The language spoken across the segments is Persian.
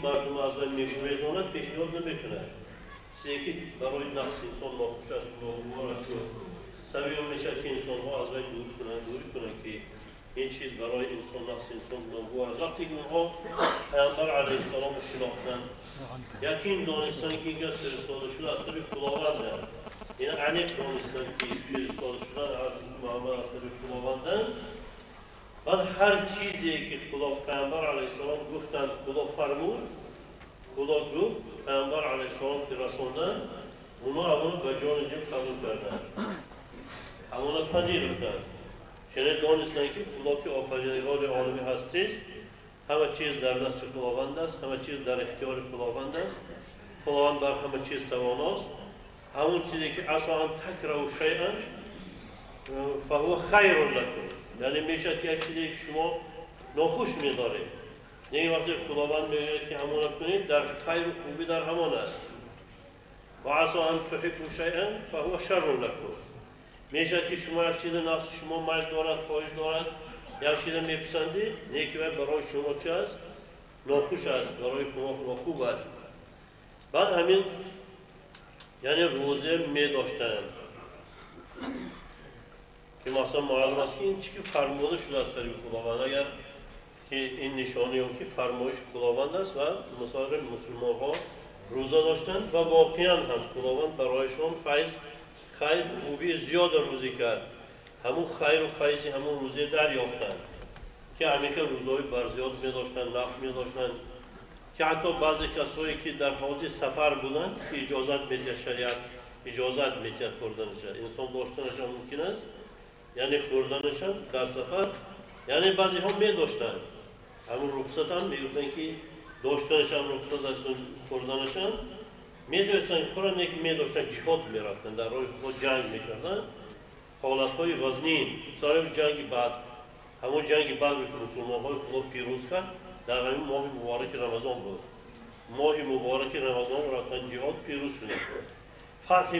مردم از میگویند پیشنهاد نمیکنه. سیکی برای نقص انسان ناخوش است و است و سویم میشه که انسان ها از وی دوری کنند که این چیز برای انسان نقص انسان ناگوار است. وقتی که اونها پیامبر علیه السلام رو شناختن یقین دانستن که این کس فرستاده شده از طریق خداونده. این علیق دانستن که فرستاده شدن از محمد از طریق خداونده. بعد هر چیزی که خدا پیامبر علیه السلام گفتن خدا فرمود، خدا گفت پیامبر علیه السلام که رسوندن اونا همونو به جان دل قبول کردن، همونو پذیرفتن. چنین دانستن که خدا که آفریدگار عالمی هستیست، همه چیز در دست خداوند است، همه چیز در اختیار خداوند است، خداوند بر همه چیز تواناست. همون چیزی که اصلا تکرهوا شیئا فهو خیر لکم، یعنی میشه که یک چیزی که شما ناخوش می‌دارید، یعنی وقتی خداوند میگه که همون کنید در خیر و خوبی در همان است. و عسى ان تحبوا شیئا فهو شر لکم، میشه که شما یک چیز نفس شما میل دارد، خواهش دارد، یک چیز میپسندید، نیکی برای شما چه است؟ ناخوش است، برای شما خوب است. بعد همین یعنی روزه میداشتن که مثلا معلوم است که این چی که فرموده شده از طریق خداوند، اگر که این نشانه هم که فرمایش خداوند است و مثلا مسلمان ها روزه داشتن و واقعا هم خداوند برایشان فیض خیر خوبی زیاد روزی کرد، همون خیر و فیضی همون روزه دریافتن که همین که روزهای بر زیاد می داشتن، نفع می داشتن که حتی بعضی کسایی که در حالت سفر بودند که اجازت میده شریعت اجازت میده خوردنش، انسان داشتنش هم ممکن است، یعنی خوردنش هم در سفر، یعنی بعضی ها می داشتن همون رخصت هم میگفتن که داشتنش هم رخصت است، خوردنش هم میدونستن خورن یک میداشتن جهاد میرفتن، در راه خود جنگ میکردن، حالتهای وزنین، سر جنگ بعد، همون جنگ بعد که مسلمان های خدا پیروز کرد در همین ماه مبارک رمضان بود. ماه مبارک رمضان رفتن جهاد پیروز شد. فتح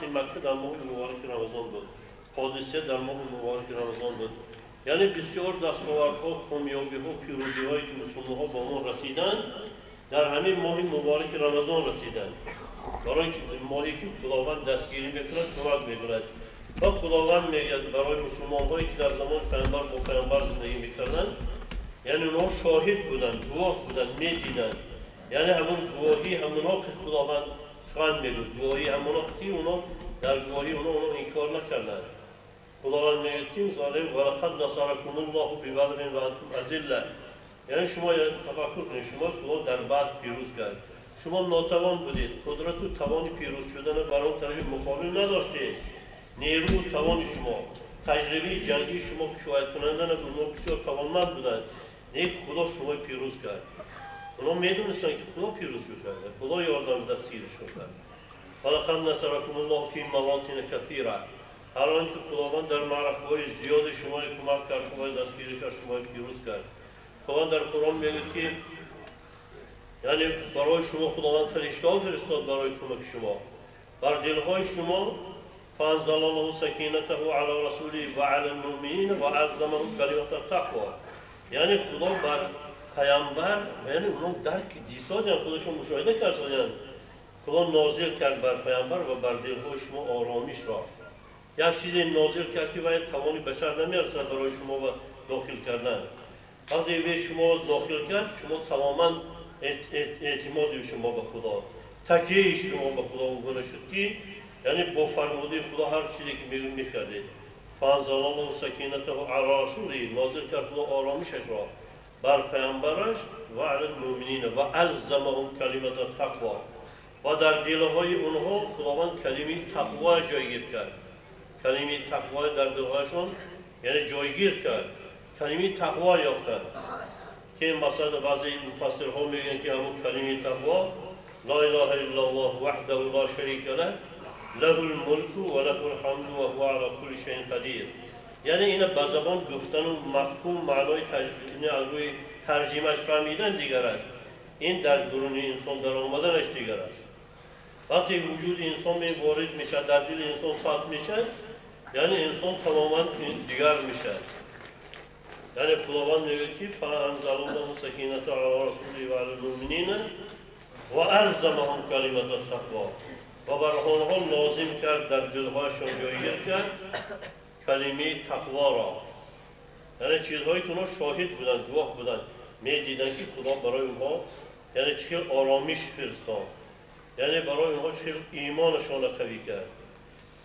مکه در ماه مبارک رمضان بود. حادثه در ماه مبارک رمضان بود. یعنی بسیار دستاوردها، کامیابی‌ها، پیروزی‌هایی که مسلمان‌ها با ما رسیدن در همین ماه مبارک رمضان رسیدن. برای ماهی که خداوند دستگیری میکند، کمک میکند. و خداوند میگه برای مسلمان‌هایی که در زمان پیامبر با پیامبر زندگی میکردن، یعنی اونها شاهد بودن، گواه بودن، میدیدن. یعنی همون گواهی همونها که خداوند سخن میگفت، گواهی همونها که اونا در گواهی اونا انکار نکردن. خداوند میگه که ظالم ولقد نصرکم الله ببدر و انتم اذله، یعنی شما تفکر کنید شما خدا در بدر پیروز کرد، شما ناتوان بودید، قدرت و توان پیروز شدن بر اون طرف مخالف نداشتید، نیرو و توان شما، تجربه جنگی شما کفایت کننده نبود، بسیار توانمند بودند، نیک خدا شما پیروز کرد. اونا میدونستن که خدا پیروز کرده، خدا یاردم دستگیرشون کرد. ولقد نصرکم الله فی مواطن کثیره، هر آن که خداوند در معرکه‌های زیاد شما کمک کرد، شما دستگیری کرد، شما پیروز کرد. خداوند در قرآن میگه که یعنی برای شما خداوند فرشته فرستاد برای کمک شما، بر دلهای شما فانزل الله سکینته علی رسوله و علی المؤمنین و عظمهم کلمة التقوی، یعنی خدا بر پیامبر، یعنی اونها درک دیسادن، خودشون مشاهده کردن، خدا نازل کرد بر پیامبر و بر دلهای شما آرامش را. یک چیزی نازل کرد که باید توانی بشر نمیرسد برای شما داخل کردن. وقتی به شما داخل کرد، شما تماما اعتماد شما به خدا، تکیه شما به خدا اون شد که یعنی با فرموده خدا هر چیزی که میکردید. فانزل الله سکینته علی رسوله، نازل کرد خدا آرامشش را بر پیامبرش و علی المؤمنین و عظمهم کلمة التقوی، و در دلهای اونها خداوند کلمه تقوی جایگیر کرد، کلمه تقوی در دلهایشان یعنی جایگیر کرد، کلمه تقوی یافتند که مثلا بعضی مفسرها میگن که همون کلمه تقوی لا اله الا الله وحده لا شریک له له الملك و له الحمد و هو علی كل شیء قدیر، یعنی این به زبان گفتن و مفهوم معنای تجربه از روی ترجمهش فهمیدن دیگر است، این در درون انسان در آمدنش دیگر است. وقتی وجود انسان وارد میشه، در دل انسان ثبت میشه، یعنی انسان تماما دیگر میشه. یعنی خداوند میگه که فانزل الله سکینته علی رسوله و علی المؤمنین و الزمهم کلمت التقوا و بر آنها لازم کرد در دلهایشان جایگیر کرد کلمه تقوا را. یعنی چیزهایی که اونها شاهد بودن، گواه بودن، میدیدن که خدا برای اونها یعنی چقدر آرامش فرستاد، یعنی برای اونها چقدر ایمانشان را قوی کرد.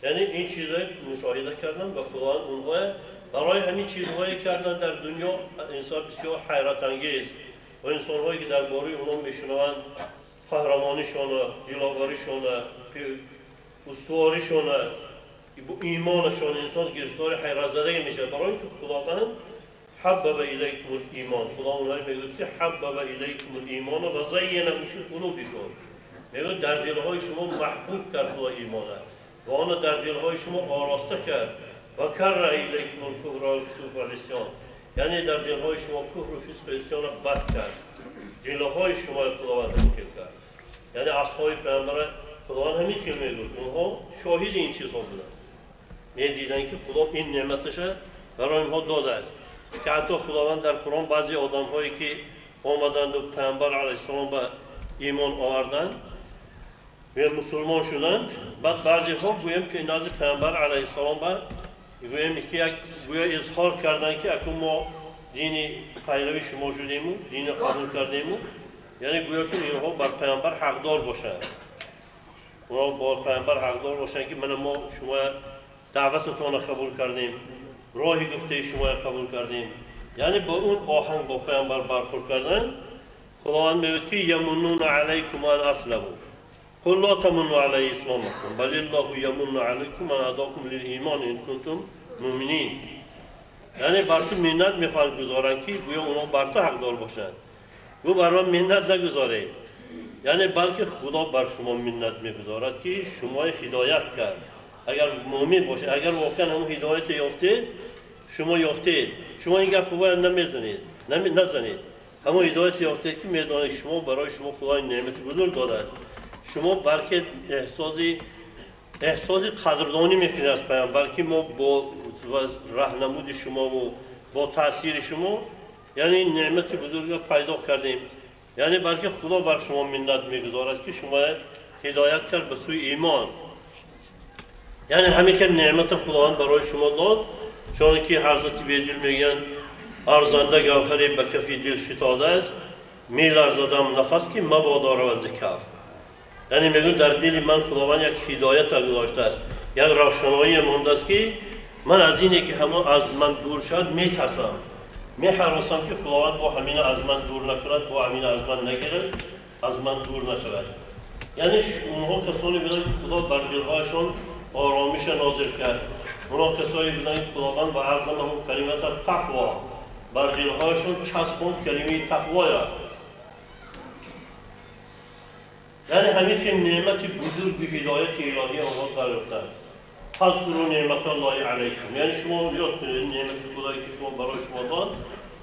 یعنی این چیزهایی مشاهده کردن و خدا اونها برای همین چیزهایی کردن در دنیا انسان بسیار حیرت انگیز و انسانهایی که درباره اونها میشنوند قهرمانیشان، دلاوریشان، استواریشان، ایمانشان انسان گرفتار حیرت زده میشه. برای اینکه خداوند حبب الیکم الایمان، خدا اونها میگه که حبب الیکم الایمان و زینه فی قلوبکم، میگه در دلهای شما محبوب کرد خدا ایمان و آن در دلهای شما آراسته کرد و کره الیکم الکفر و الفسوق و العصیان، یعنی در دلهای شما کفر و فسق و عصیان را بد کرد، دلهای شما خداوند مکل کرد. یعنی اصحاب پیامبر خداوند همین کلمه گفت، اونها شاهد این چیزها بودن، میدیدن که خدا این نعمتش برای اونها داده است. که حتی خداوند در قرآن بعضی آدم هایی که آمدند و پیامبر علیه السلام به ایمان آوردند و مسلمان شدند، بعد بعضی ها گویم که نزد پیامبر علیه السلام به گویم که یک گویا اظهار کردند که اکنون ما دین پیروی شما شدیم و دین قبول کردیم، یعنی گویا که اینها بر پیامبر حقدار باشند، اونها بر پیامبر حقدار باشند که ما شما دعوتتان را قبول کردیم، راهی گفته شما را قبول کردیم. یعنی با اون آهنگ با پیامبر برخورد کردن. خداوند میگه که یمنون علیکم ان اسلموا قل لا تمنوا علی اسلامکم بل الله یمن علیکم ان هداکم للایمان ان کنتم مؤمنین. یعنی بر تو منت میخوان گذارن که گویا اونها بر تو حقدار باشند. گو برای منت نگذاره، یعنی بلکه خدا بر شما منت میگذارد که شما هدایت کرد. اگر مؤمن باشه، اگر واقعا هم هدایت یافتید، شما یافتید، شما این گپ باید نزنید. اما هدایت یافتید که میدانید شما برای شما خدای نعمت بزرگ داده است. شما بلکه احساس قدردانی میکنید از پیامبر که ما با راهنمود شما و با تاثیر شما یعنی نعمت بزرگ پیدا کردیم. یعنی بلکه خدا بر شما منت میگذارد که شما هدایت کرد به سوی ایمان. یعنی همین که نعمت خداوند برای شما داد، چون که حضرت بیدل میگن ارزنده گوهری به کف دل فتاده است، میلرزدم نفس که مبادا رود ز کف. یعنی میگن در دل من خداوند یک هدایت گذاشته است، یک روشنایی مانده است که من از اینه که همه از من دور شد میترسم، میهراسم که خداوند با همین از من دور نکند، با همین از من نگیرد، از من دور نشود. یعنی اونها کسانی بودن که خدا بر دلهایشان آرامش نازل کرد. اونا کسایی بودن که خداوند با اعظم کلمت تقوا بر دلهایشان چسباند کلمه تقوا. یعنی همین که نعمت بزرگ و هدایت الهی آنها دریافته است. فاذکروا نعمت الله علیکم، یعنی شما یاد کنید نعمت خدایی که شما برای شما داد.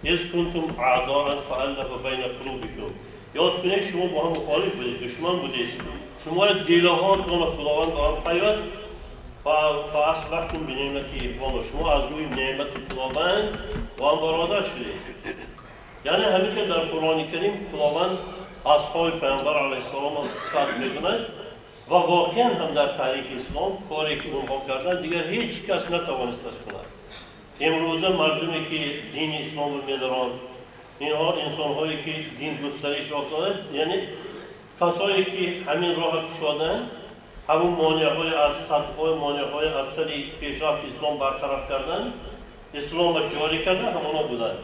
اذ کنتم اعداء فالف بین قلوبکم، یاد کنید شما با هم مخالف بودید، دشمن بودید، شما دلهاتون خداوند با هم پیوست فاصبحتم بنعمتی اخوانا، شما از روی نعمت خداوند با هم برادر شدید. یعنی همین که در قرآن کریم خداوند اصحاب پیامبر علیه السلام صفت می‌کند و واقعا هم در تاریخ اسلام کاری که اونها کردن دیگر هیچ کس نتوانستش کند. امروزه مردمی که دین اسلام رو می‌دارند، اینها انسان‌هایی که دین گسترش یافته، یعنی کسایی که همین راه گشادند، همون مانع‌های از صدهای مانع‌های از سر پیشرفت اسلام برطرف کردن، اسلام را جاری کردن، همونا بودن.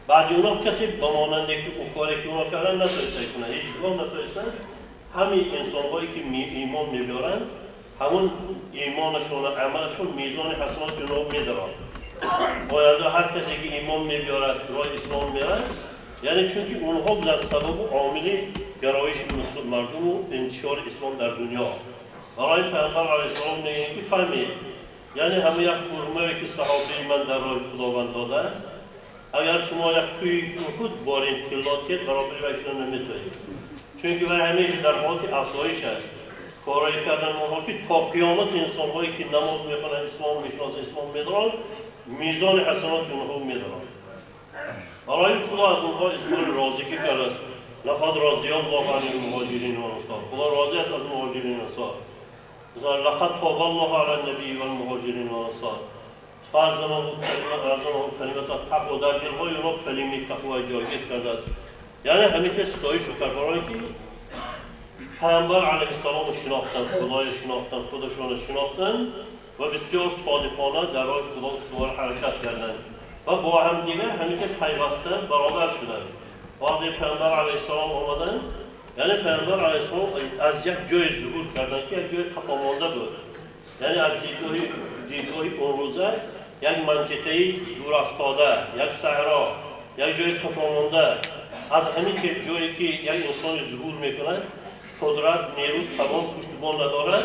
بعد اونا کسی به ماننده که اون کاری که اونا کردن نتونسته کنه، هیچ کدام نتونستن. همین انسان‌هایی که ایمان می‌برند، همون ایمانشون و عملشون میزان حسنات جناب می‌دارن. باید هر کسی که ایمان می‌برد راه اسلام میره، یعنی چون که اونها بودن سبب و عامل گرایش مردم و انتشار اسلام در دنیا. برای پیامبر علیه السلام میگن که فهمید، یعنی همه یک فرمایی که صحابه من در راه خداوند داده است، اگر شما یک کوی احد بارین کلاتیت برابر ویشون نمیتونید، چون که همیشه در حالت افزایش است. کارایی کردن اونها که تا قیامت انسان‌هایی که نماز میخوانند، اسلام میشناسند، اسلام میدارند، میزان حسنات اونها میدارند. برای خدا از اونها اظهار راضی کرده است. لقد رضی الله عن المهاجرین و الانصار. خدا راضی است از مهاجرین و انصار. مثلا لقد تاب الله علی النبی و المهاجرین و الانصار. فرض ما کلمات تقوا در دلهای اونا کلمه تقوا جایگزین کرده است. یعنی همین که ستایش کرد برای که پیامبر علیه السلام شناختن، خدای شناختن، خودشان شناختن و بسیار صادقانه در راه خدا استوار حرکت کردند و با هم دیگر همین که پیوسته برادر شدند. وقتی پیامبر علیه السلام آمدند، یعنی پیامبر علیه السلام از یک جای ظهور کردند که یک جای خفامانده بود. یعنی از دیدگاه اون روزه یک منطقه دور افتاده، یک صحرا، یک جای خفامانده، از همین که جایی که یک انسان ظهور میکنه قدرت، نیرو، توان، پشتیبان ندارد،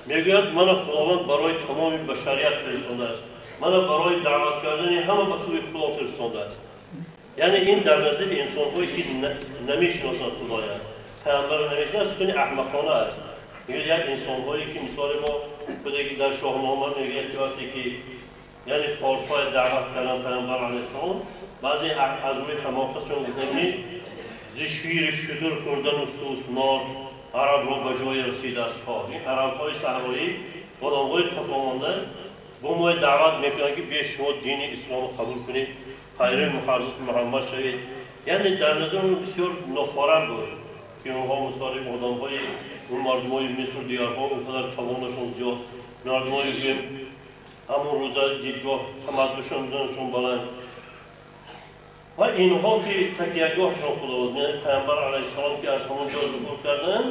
میگوید من خداوند برای تمام بشریت فرستاده است. من برای دعوت کردن همه به سوی خدا فرستاده است. یعنی این در نظر انسان‌هایی که نمیشناسند خدایا، پیامبر نمیشناسند، کنی احمقانه است. میگه یک انسان‌هایی که مثال ما خودی در شاهنامه میگه که وقتی که یعنی فارس‌های دعوت کردن پیامبر علیه السلام، بعضی از روی حماقتشون گفتن زشیر شدور کردن و سوسمار عرب را به جای رسیده است کار. این عرب‌های صحرایی آدم‌های خفامانده با ما دعوت میکنن که بیا شما دین اسلام قبول کنید، پیرو حضرت محمد شوید. یعنی در نظر اون بسیار نافرمان بود که اونها مثال آدم‌های اون مردم‌های مصر دیارها اونقدر توانشون زیاد، مردم‌های همون روزا دیدگاه تمدنشون بدنشون بلند و اینها که تکیهگاهشون خداوند، یعنی پیامبر علیه السلام که از همونجا ظهور کردن،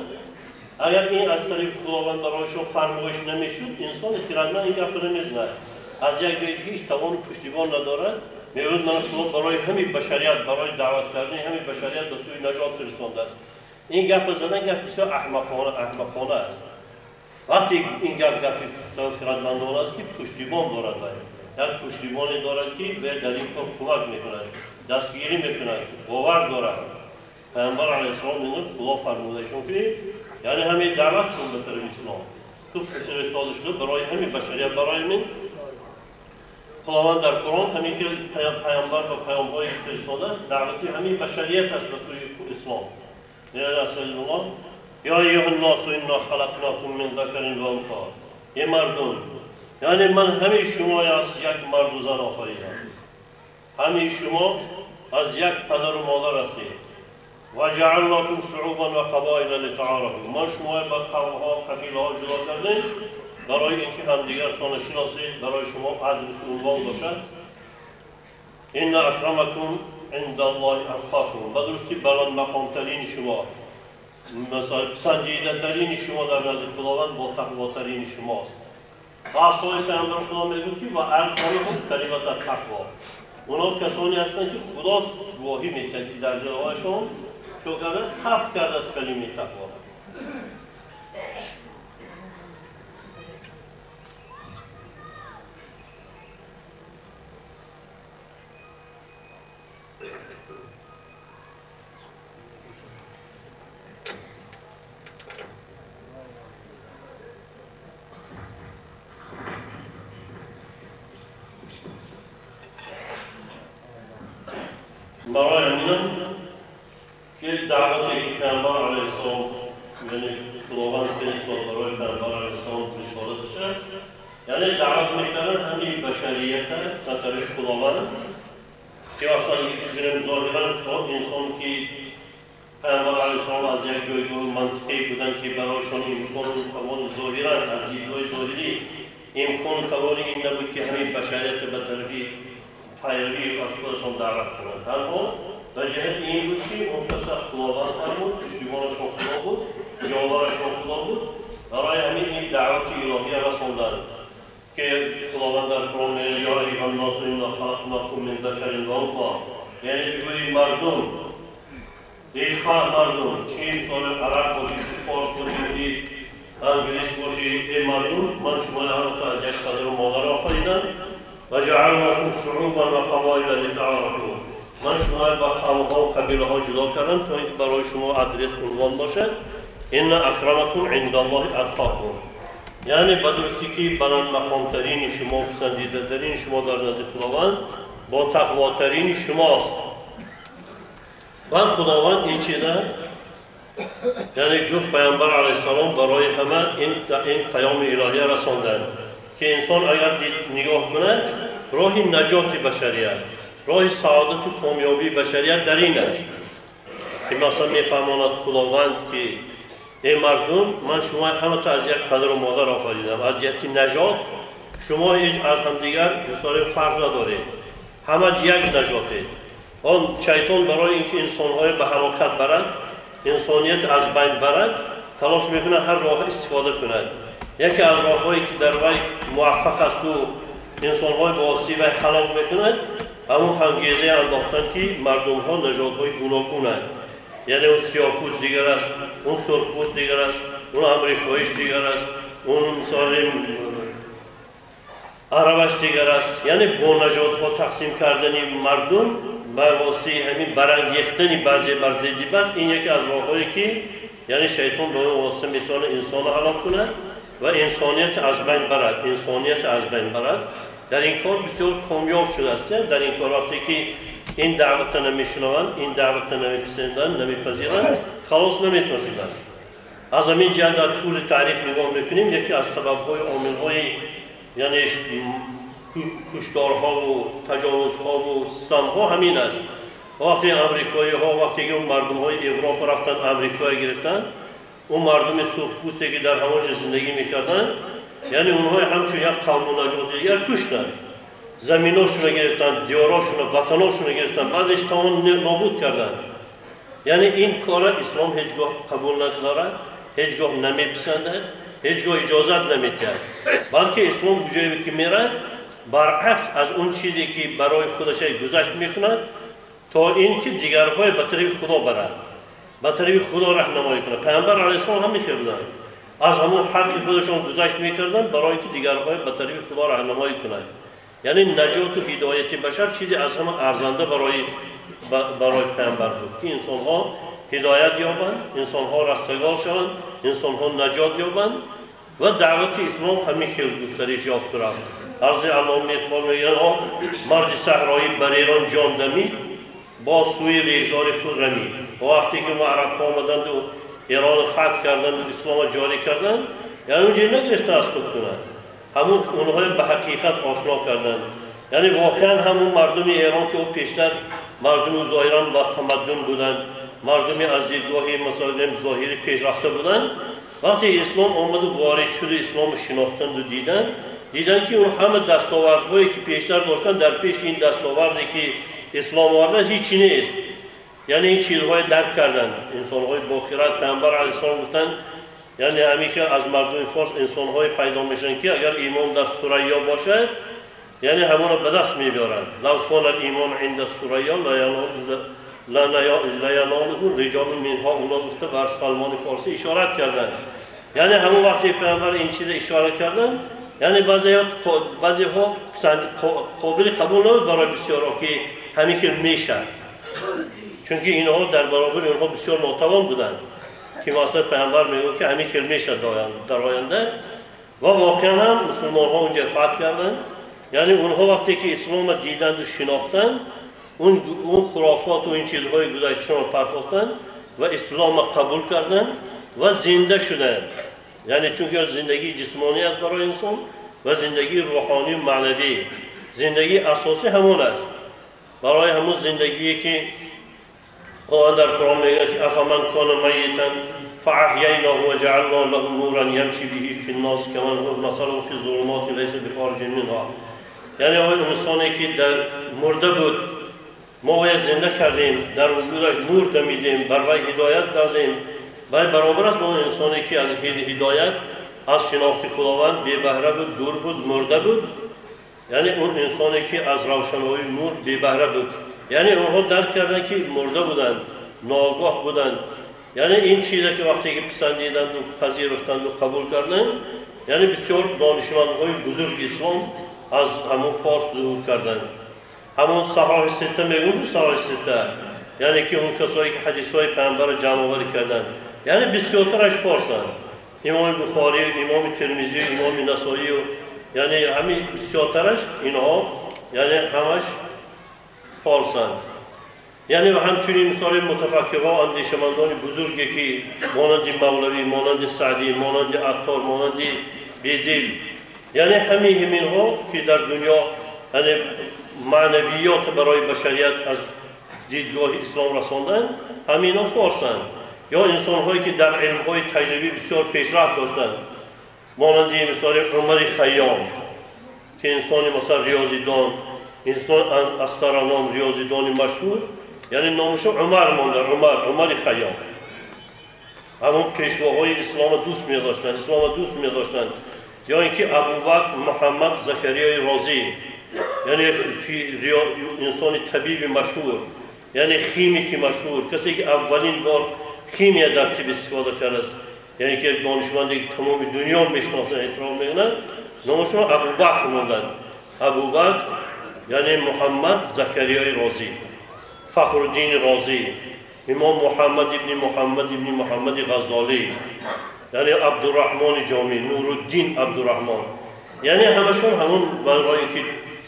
اگر این از طریق خداوند برایشون فرمایش نمیشد، انسان خردمند این گپ رو نمیزند. از یک جایی که هیچ توان و پشتیبان ندارد، میگوید من خدا برای همین بشریت، برای دعوت کردن همین بشریت به سوی نجات فرستاده است. این گپ زدن گپ بسیار احمقانه است. وقتی این گپ خردمندانه است که پشتیبان دارد، یک پشتیبانی دارد که و در این کار کمک میکند، دستگیری میکند، باور دارد. پیامبر علیه السلام میگه خدا فرمودهشون که یعنی همین دعوت کن به طرف اسلام. تو فرستاده شده برای همین بشریت، برای من خداوند در قرآن همین که پیامبر و پیامبرای فرستاده است، دعوتی همین بشریت است به سوی اسلام. یعنی اصل الله یا ایها الناس انا خلقناکم من ذکر و انثی. ای مردم، یعنی من همین شما از یک مرد و زن آفریدم. همین شما از یک پدر و مادر هستید. و جعلناکم شعوبا و قبایل لتعارفوا. من شما با قوم‌ها، قبیله‌ها جدا کردیم برای اینکه همدیگرتان شناسید، برای شما عدل و عنوان باشد. ان اکرمکم عند الله اتقاکم. و درستی بلند مقام‌ترین شما، مثلا پسندیده‌ترین شما در نزد خداوند با تقواترین شماست. اصحاب پیامبر خدا میگوید که و ارسلهم کلمت تقوا. اونا کسانی هستند که خدا گواهی می‌دهد که در دل‌هایشان شکر ثبت کرده از کلمه تقوا. برای همین که دعوت پیامبر علیه السلام، یعنی خداوند فرستاد برای پیامبر علیه السلام رسالت شد، یعنی دعوت میکردن همین بشریت از طریق خداوند که اصلا ببینیم ظاهرا انسان که پیامبر علیه السلام از یک جایگاه منطقی بودن که برایشان امکان و توان ظاهرا از دیدگاه ظاهری امکان و توان این نبود که همین بشریت به طرفی پیروی از خودشان دعوت کنند. تنها در جهت این بود که اون کسا خداوند فرمود، پشتیبانشان خدا بود، یاورشان خدا بود، برای همین این دعوت الهیه رساندند که خداوند در قرآن میگوید یا ایها الناس انا خلقناکم من ذکر و انثی. یعنی بگویید مردم، ای مردم، چه مثال عرب باشید، فارس باشید، انگلیس باشید، ای مردم، من شما را از یک پدر و مادر آفریدم و جعلناکم شعوبا و قبایل لتعارفوا. من شما با قوم‌ها و قبیله‌ها جدا کردم تا اینکه برای شما آدرس عنوان باشد. ان اکرمکم عند الله اتقاکم. یعنی به درستی که بلند مقام‌ترین شما، پسندیده‌ترین شما در نزد خداوند با تقواترین شماست. و خداوند این چیزا یعنی گفت پیامبر علیه السلام برای همه این پیام الهی رساندن که انسان اگر نگاه کند راه نجات بشریت، راه سعادت و کامیابی بشریت در این است که مثلا میفرماند خداوند که ای مردم من شما همه تا از یک پدر و مادر آفریدم، از یک نجات شما هیچ از همدیگر بسیار فرق ندارید، همه یک نجاته. آن شیطان برای اینکه انسان‌های به هلاکت برند، انسانیت از بین برد، تلاش میکنه هر راه استفاده کند. یکی از راه‌هایی که در وی موفق است و انسان‌های واسطی و هلاک میکند، همون انگیزه انداختن که مردم‌ها نژادهای گوناگون اند. یعنی اون سیاه‌پوست دیگر است، اون سرخپوست دیگر است، اون امریکاییش دیگر است، اون مثلا عربش دیگر است. یعنی با نژادها تقسیم کردن مردم به واسطه همین برانگیختن بعضی بر ضدی بس، این یکی از راه‌هایی که یعنی شیطان به اون واسطه میتونه انسان رو هلاک کنه و انسانیت از بین برد، انسانیت از بین برد. در این کار بسیار کامیاب شده است. در این کار وقتی که این دعوت نمیشنوند، این دعوت نمیپسندند، نمیپذیرند، خلاص نمیتونه شدن. از همین جهت در طول تاریخ نگاه میکنیم یکی از سبب‌های عامل‌های یعنی کشتارها و تجاوزها و ستم‌ها همین است. وقتی امریکایی‌ها وقتی که اون مردم‌های اروپا رفتن امریکا گرفتن، اون مردم سرخپوستی که در همانجا زندگی میکردن، یعنی اونها همچون یک قوم و نژاد دیگر کشتن، زمیناشون رو گرفتن، دیاراشون و وطناشون رو گرفتن، بعدش تمام نابود کردن. یعنی این کار اسلام هیچگاه قبول ندارد، هیچگاه نمیپسندد، هیچگاه اجازت نمیدهد. بلکه اسلام بجایی که میره برعکس از اون چیزی که برای خودش گذشت میکند تا این که دیگرهای به طرف خدا برد، به طرف خدا راهنمایی کنه. پیامبر علیه السلام هم میکردن، از همون حق خودشون گذشت میکردن برای اینکه دیگرهای به طرف خدا راهنمایی کنند. یعنی نجات و هدایت بشر چیزی از همه ارزنده برای پیامبر بود که انسان‌ها هدایت یابند، انسان‌ها رستگار شوند، انسان‌ها نجات یابند و دعوت اسلام همین خیلی گسترش یافت رفت. عرض علامه اقبال میگن مرد صحرایی بر ایران جان دمید، با سوی ریگزار خود رمید. و وقتی که عرب‌ها آمدند و ایران فتح کردند و اسلام جاری کردند، یعنی اونجایی نگرفته از خود کنند، همون اونها به حقیقت آشنا کردند. یعنی واقعا همون مردم ایران که او پیشتر مردم ظاهراً با تمدن بودند، مردمی از دیدگاهی مثلا ظاهری پیشرفته بودند، وقتی اسلام آمد و وارد شد اسلام شناختند و دیدن که اون همه دستاوردهایی که پیشتر داشتن در پیش این دستاوردی که اسلام آورده هیچی نیست. یعنی این چیزهای درک کردن، انسان‌های با خرد. پیامبر علیه السلام گفتن یعنی همین که از مردم فارس انسان‌های پیدا میشن که اگر ایمان در ثریا باشد یعنی همون رو به دست میبرند. لو کان الایمان عند ثریا لا یناله رجال منها، اونا گفته بر سلمان فارسی اشارت کردن. یعنی همون وقتی پیامبر این چیز اشاره کردن، یعنی بعضی ها قابل قبول نبود برای بسیارها که همین که میشه، چون که اینها در برابر اینها بسیار ناتوان بودند که مثلا پیامبر میگه که همین که میشه در آینده. و واقعا هم مسلمان ها اونجا فتح کردن. یعنی اونها وقتی که اسلام دیدند و شناختند، اون خرافات و این چیزهای گذشته رو پرتافتند و اسلام قبول کردند و زنده شدند. یعنی چون که زندگی جسمانی است برای انسان و زندگی روحانی و معنوی، زندگی اساسی همون است. برای همون زندگی که قرآن در قرآن میگه که افمن کان میتا فاحییناه و جعلنا له نورا یمشی به فی الناس کمن مثلا فی الظلمات لیس بخارج منها. یعنی اون انسانی که در مرده بود ما او زنده کردیم، در وجودش نور دمیدیم، بر وی هدایت دادیم. و برابر است با اون انسانی که از هدایت، از شناخت خداوند بی بهره بود، دور بود، مرده بود. یعنی اون انسانی که از روشنایی نور بی بهره بود، یعنی اونها درک کردن که مرده بودند، ناگاه بودند. یعنی این چیزی که وقتی که پسندیدند و پذیرفتند و قبول کردند، یعنی بسیار دانشمندهای بزرگ اسلام از همون فارس ظهور کردند. همون صحاح سته میگن، صحاح سته یعنی که اون کسایی که حدیثهای پیامبر جمع آوری کردند، یعنی بسیارترش فارسند. امام بخاری، امام ترمذی، امام نسائی و یعنی همین بسیارترش اینها یعنی همش فارسند. یعنی و همچنین مثال متفکرها و اندیشمندان بزرگی که مانند مولوی، مانند سعدی، مانند عطار، مانند بیدل، یعنی همین ها که در دنیا یعنی معنویات برای بشریت از دیدگاه اسلام رساندن، همین ها فارسند. یا انسان هایی که در علم های تجربی بسیار پیشرفت داشتند، مانند مثال عمر خیام که انسان مثلا ریاضیدان، انسان استرونام ریاضیدان مشهور، یعنی نامشون عمر مانده، عمر خیام. همون پیشواهای اسلام دوست می داشتن، اسلام دوست می داشتن. یا اینکه ابوبکر محمد زکریای رازی، یعنی انسان طبیب مشهور، یعنی خیمیک مشهور، کسی که اولین بار خیمی در طب استفاده کرده است، یعنی که دانشمندی که تمام دنیا میشناسن، احترام میکنن، نامشون ابوبکر موندن. ابوبکر یعنی محمد زکریای رازی، فخرالدین رازی، امام محمد ابن محمد غزالی، یعنی عبدالرحمن جامی، نورالدین عبدالرحمن. یعنی همشون همون برای که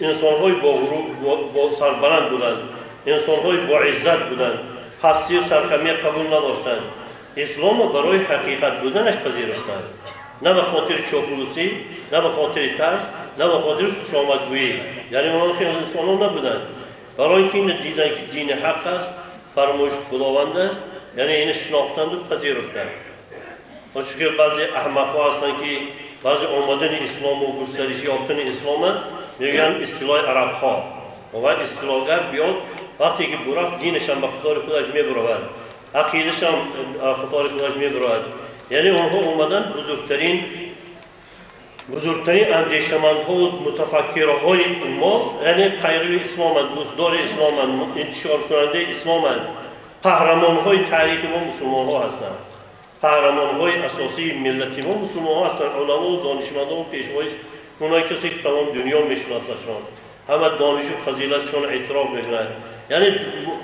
انسان‌های با سربلند بودند، انسان‌های با عزت بودند، هستی و سرخمی قبول نداشتند. اسلام برای حقیقت بودنش پذیرفتند، نه به خاطر چاپلوسی، نه به خاطر ترس، نه به خاطر خوشامدگویی. یعنی اونها خیلی انسان‌ها نبودند، برای اینکه این دیدن که دین حق است، فرمایش خداوند است، یعنی این شناختند و پذیرفتند. چون که بعضی احمق‌ها هستند که بعضی آمدن اسلام و گسترش یافتن اسلام میگن اصطلاح عرب‌ها. و اصطلاحگر بیاد وقتی که برفت دینش هم به خطار خودش میبرود، عقیدش هم خطار خودش میبرود. یعنی اونها اومدن بزرگترین اندیشمندها و متفکرهای ما، یعنی پیرو اسلام، دوستدار اسلام، انتشار کننده اسلام، قهرمانهای تاریخ ما مسلمان ها هستند. قهرمانهای اساسی ملت ما مسلمان ها هستند. علما و دانشمندان و پیشوای اونایی کسی که تمام دنیا میشناسشون، همه دانش و فضیلتشون اعتراف میکنند. یعنی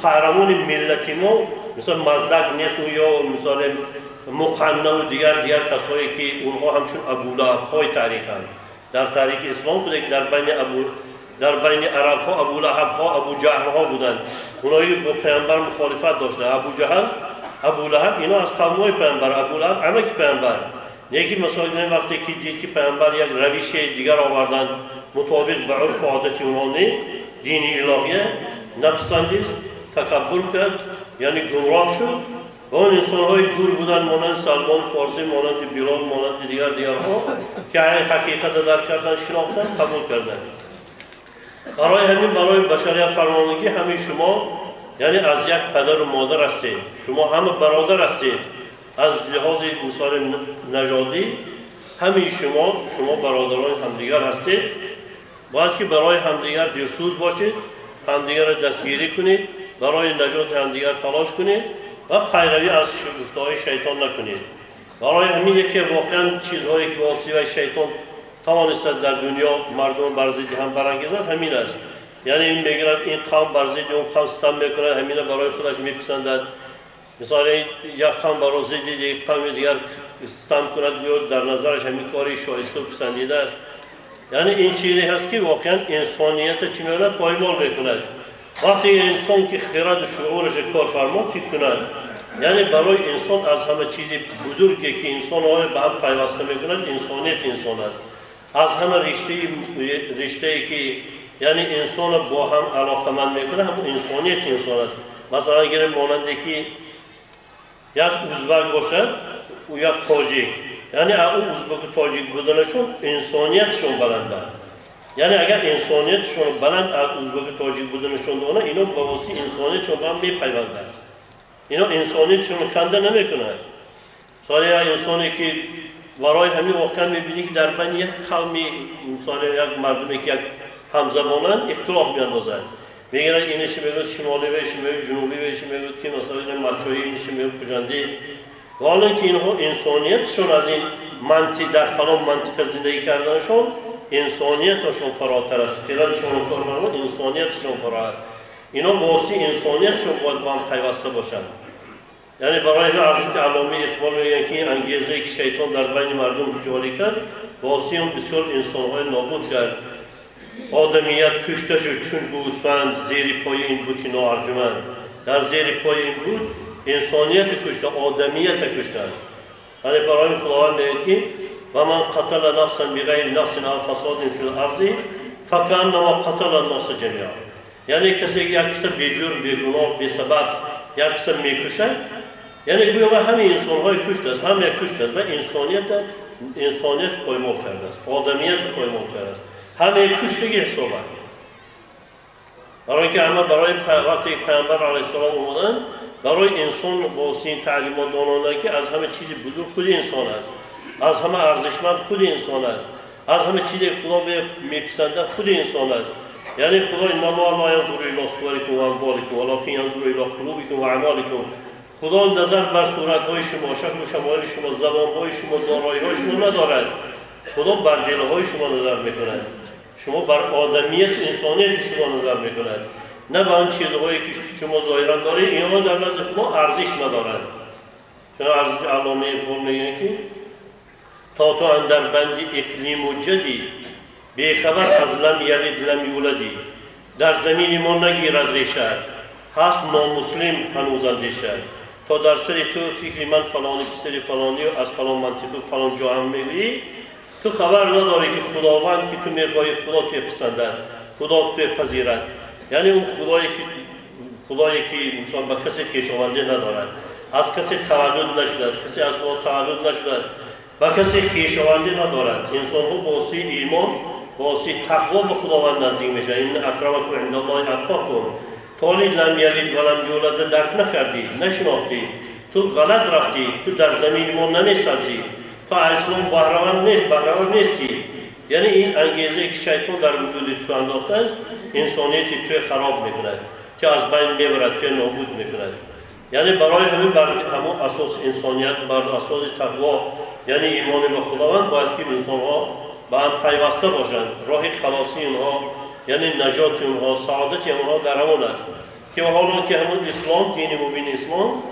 قهرمان ملت ما مثل مزدک نیست یا مثال مقنع و دیگر کسایی که اونها همچون ابولهب‌های تاریخند. در تاریخ اسلام بوده که در بین عرب‌ها ابولهب‌ها، ابوجهل‌ها بودند. اونایی با پیامبر مخالفت داشتند. ابولهب اینا از قوم‌های پیامبر، ابولهب عمه پیامبر. یکی مثلا وقتی که دید که پیامبر یک روش دیگر آوردن مطابق به عرف و عادت اونها دین الهیه، نپسندید، تکبر کرد، یعنی گمراه شد. و اون انسان‌های دور بودن مانند سلمان فارسی، مانند بیلال، مانند دیگرها که حقیقت در کردن شناختن، قبول کردن. برای بشریت فرمانگی همین شما یعنی از یک پدر و مادر هستید، شما همه برادر هستید. از لحاظ مثال نژادی همین شما برادران همدیگر هستید. باید که برای همدیگر دلسوز باشید، همدیگر را دستگیری کنید، برای نجات همدیگر تلاش کنید و پیروی از گفته‌های شیطان نکنید. برای همین که واقعا چیزهایی که با وسیله شیطان توانسته در دنیا مردم بر ضد هم برانگیزد همین است. یعنی این میگرد این قوم بر ضد اون قوم ستم میکنه، همین برای خودش میپسندد. مثلا یک قوم برای ضد یک قوم دیگر ستم کند بیاد، در نظرش همین کاری شایسته و پسندیده است. یعنی این چیزی هست که واقعا انسانیت چنانه پایمال میکند. وقتی انسان که خرد و شعورش کار فرما فکر کند، یعنی برای انسان از همه چیز بزرگی که انسان های به هم پیوسته میکند انسانیت انسان است. از همه رشته‌ای که یعنی انسان با هم علاقمند میکنه همون انسانیت انسان است. مثلا اگر ماننده که یک ازبک باشد و یک تاجیک، یعنی اون ازبک و تاجیک بودنشون انسانیتشون بلنده. یعنی اگر انسانیتشون بلند از ازبک و تاجیک بودنشون دونه، اینا با واسطه انسانیتشون با هم میپیوندند. اینا انسانیتشون کنده نمیکنند. مثلا یک انسانی که برای همین واقعا میبینی که در بین یک قومی، مثلا یک مردمی که یک همزبانند اختلاف میاندازند. میگن اینش میگوید شمالی و اینش میگوید جنوبی و اینش میگوید که مثلا مچایی اینش میگوید خوجندی. حالا که اینها انسانیتشون از این در فلان منطقه زندگی کردنشون انسانیتشون فراتر است. خیلیشون کار فرمان انسانیتشون فراتر است. اینا باعث انسانیتشون باید با هم پیوسته باشند. یعنی برای این حضرت علامه اقبال میگن که این انگیزه که شیطان در بین مردم جاری کرد باعث اون بسیار انسانهای نابود کرد. آدمیت کشته شد چون گوسفند زیر پای این بت ناارجمند. در زیر پای این بود انسانیت کشتن، آدمیت کشتن. یعنی برای خداوند میگه و من قتل نفسا بغیر نفس او فساد فی الارض فکانما قتل الناس جمیعا. یعنی کسی یک کس بیجرم بیگناه بی سبب یک کس میکشد، یعنی گویا همه انسان های کشته است، همه کشته است و انسانیت پایمال کرده است، آدمیت پایمال کرده است، همه کشتگی حساب است. برای اینکه همه برای وقتی پیامبر علیه السلام اومدن برای انسان با این تعلیمات دانانه که از همه چیز بزرگ خود انسان است، از همه ارزشمند خود انسان است، از همه چیز خدا میپسنده خود انسان است. یعنی خدا ان الله لا ينظر الى صوركم و اموالكم ولكن ينظر الى قلوبكم و اعمالكم. خدا نظر بر صورت‌های شما، شکل و شمایل شما، زبان‌های شما، دارایی‌های شما ندارد. خدا بر دل‌های شما نظر می‌کند. شما بر آدمیت انسانیت شما نظر می‌کند. نه به آن چیزهایی که شما ظاهراً دارید، اینها در نزد خدا ارزش ندارند. چون از علامه اقبال میگن که تا تو اندر بند اقلیم و جدی بیخبر از لم یلد لم یولدی، در زمین ما نگیرد ریشه، هست نامسلم هنوز اندیشه. تا در سر تو فکر من فلانی بسر فلانی و از فلان منطقه و فلان جا هم میلی، تو خبر نداری که خداوند که تو میخوای خدا تو پسندد، خدا تو پذیرد. یعنی اون خدایی که مثلا به کسی خویشاوندی ندارد، از کسی تولد نشده است، کسی از خدا تولد نشده است، به کسی خویشاوندی ندارد. انسان ها با واسطه ایمان، با واسطه تقوا به خداوند نزدیک میشن. این اکرمکم عند الله اتقاکم. تالی لم یلد و لم یولد درک نکردی، نشناختی، تو غلط رفتی، تو در زمین ما نمیسازی، تو اسلام بهره‌ور نیستی. یعنی این انگیزه که شیطان در وجود تو انداخته است، انسانیت تو خراب میکند، که از بین میبرد، که نابود میکند. یعنی برای همون اساس انسانیت، بر اساس تقوا، یعنی ایمان به خداوند، باید که انسان‌ها به هم پیوسته باشند. راه خلاصی اونها، یعنی نجات اونها، سعادت اونها در همون است. که حالا که همون اسلام، دین مبین اسلام،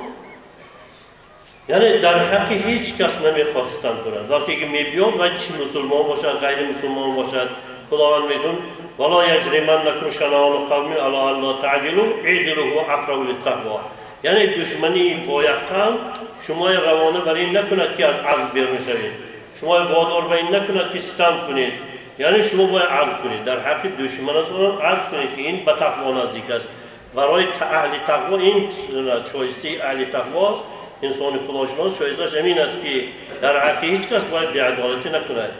یعنی در حق هیچ کس نمیخواستن کنند. وقتی که میبیاد و چی مسلمان باشد، غیر مسلمان باشد، خداوند میگن ولا یجرمنکم شنآن قوم علی الا تعدلوا اعدلوا هو اقرب للتقوی. یعنی دشمنی با یک قوم شما روانه بر این نکند که از عدل بیرون شوید، شما وادار به این نکند که ستم کنید. یعنی شما باید عدل کنید، در حق دشمنتون عدل کنید که این به تقوا نزدیک است. برای اهل تقوا این چایستی اهل تقوا، انسان خداشناس چایستش همین است که در حق هیچ کس باید بی‌عدالتی نکند،